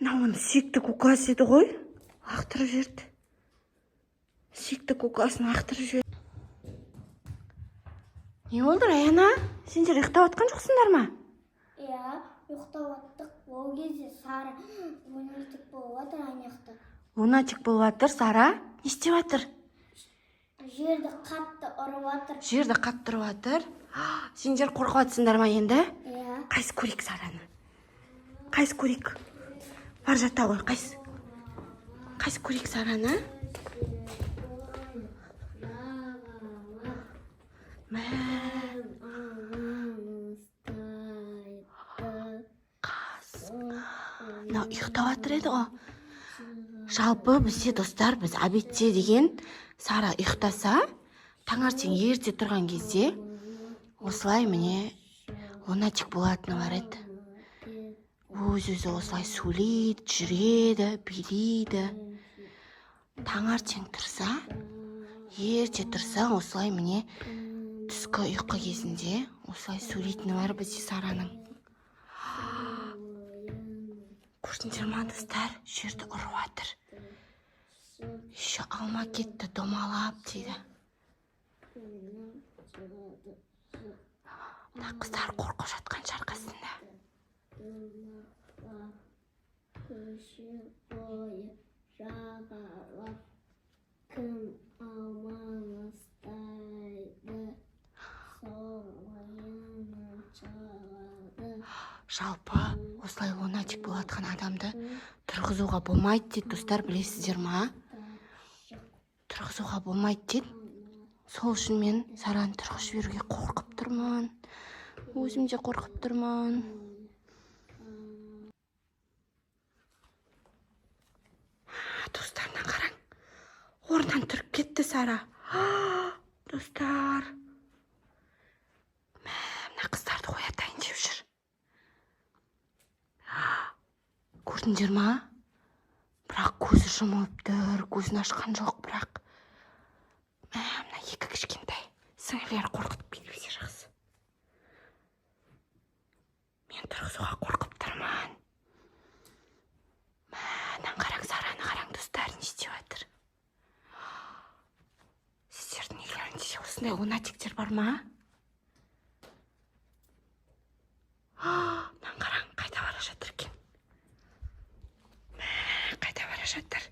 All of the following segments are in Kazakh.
Мынауын сүйікті кукасы еді ғой. Лақтырып жіберді. Сүйікті кукасын лақтырып жіберді. Не болды, Раяна? Сендер ұйықтап жатқан жоқсыңдар ма? Иә, ұйықтап жаттық. Ол кезде Сара лунатик болып жатыр аяқта. Лунатик болып жатыр, Сара? Не істеп жатыр? Жерді қатты ұрып жатыр. Жерді қатты ұрып жатыр. Сендер қорқып жатсыңдар ма енді? Иә. Қайсы көрейік Сараны? Қайсы көрейік? Бар жата ғой, қайсы? Қайсы көрейік Сараны? Мынау ұйықтап жатыр еді ғой. Жалпы бізде достар, біз обедте деген Сара ұйықтаса, таңертең ерте тұрған кезде осылай міне лунатик болатыны бар еді. Өз-өзі осылай сөйлейді, жүреді, билейді. Таңертең тұрса, ерте тұрса, осылай міне түскі ұйқы кезінде осылай сөйлейтіні бар бізде Сараның. Көрдіңдер ма достар, жерді ұрып жатыр. Еще алма кетті, домалап дейді. Мына қыздар қорқып жатқан шарқасында. Жалпы осылай лунатик болатқан адамды тұрғызуға болмайды дейді, достар, білесіздер ма? Тұрғызуға болмайды дейді. Сол үшін мен Сараны тұрғызып жіберуге қорқып тұрмын. Өзім де қорқып тұрмын. Достарына қараң. Орнынан тұрып кетті Сара. Достар. Мына қыздарды оятайын деп жүр. Көрдіңдер ма? Бірақ көзі жұмылып тұр, көзін ашқан жоқ, бірақ мына екі кішкентай сіңілер қорқытып кетпесе жақсы. Мен тұрғызуға қорқып тұрмын. Мына қараң, Сараны қараң, достар, не істеп жатыр? Сіздердің үйлеріңізде осындай лунатиктер бар ма? Мына қараң, қайда бара жатыр екен? Қайда бара жатыр?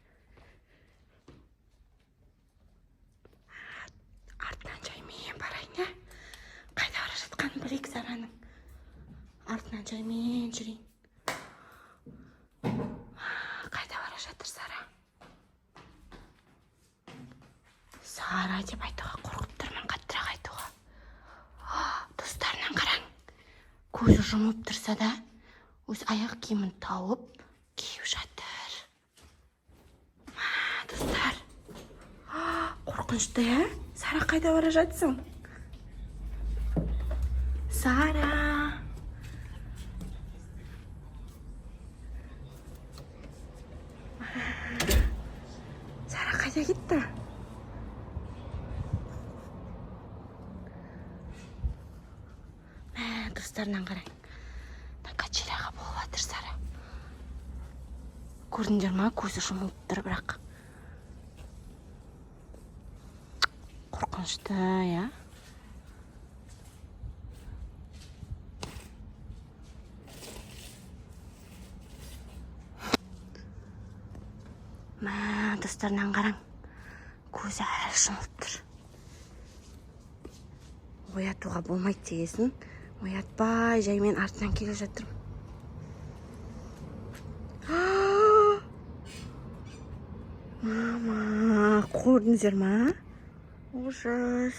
Артынан жаймен барайын, ә? Қайда бара жатқанын білейік Сараның. Артынан жаймен жүрейін. Қайда бара жатыр Сара? Сара деп айтуға қорқып тұрмын, қаттырақ айтуға. Достарынан қараң. Көзі жұмып тұрса да, өз аяқ киімін тауып, киіп жатыр. Достар, қорқынышты, ә? Сара, қайда бара жатсың? Сара. Сара қайда кетті? Достарынан қараң. Качеляға болып жатыр Сара. Көрдіңдер ма? Көзі жұмылып тұр, бірақ қорқынышты, я? Достарынан қараң. Көзі әлі жұмылып тұр. Оятуға болмайды дегесін. Оятпай, жаймен артынан келе жатырмын. Мама, көрдіңіздер ма? Ужас.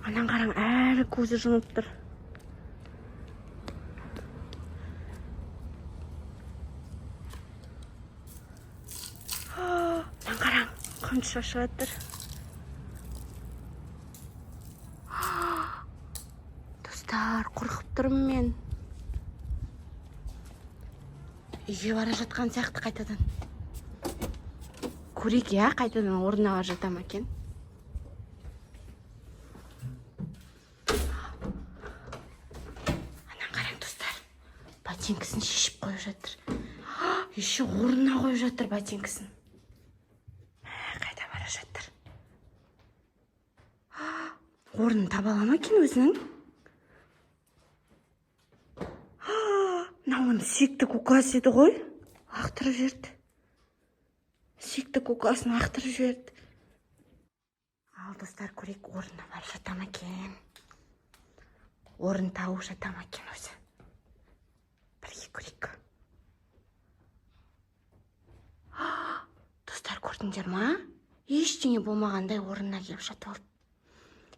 Анан қараң, әлі көзі жұмып тұр. Анан қараң, қамшы шашып жатыр. Достар, қорқып тұрмын мен. Үйге бара жатқан сияқты қайтадан. Көрейік, я, қайтадан орнына бара жата ма екен? Анан қараң, ботинкісін шешіп қойып жатыр. Еще орнына қойып жатыр ботинкісін. Қайда бара жатыр? Орнын таба ала ма екен өзінің? Мынау оның сүйікті кукасы еді ғой. Лақтырып жіберді. Сүйікті кукасын лақтырып жіберді. Ал достар, көрейік, орнына барып жата ма екен? Орын тауып жата ма екен өзі? Бірге көрейік. Достар, көрдіңдер ма? Ештеңе болмағандай орнына келіп жатып алды.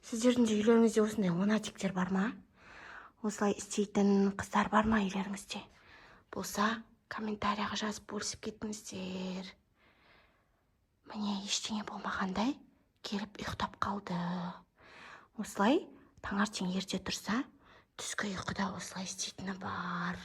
Сіздердің де үйлеріңізде осындай лунатиктер бар ма? Осылай істейтін қыздар бар ма үйлеріңізде? Болса, комментарияға жазып бөлісіп кетіңіздер. Міне, ештеңе болмағандай келіп ұйықтап қалды. Осылай таңертең ерте тұрса, түскі ұйқыда осылай істейтіні бар.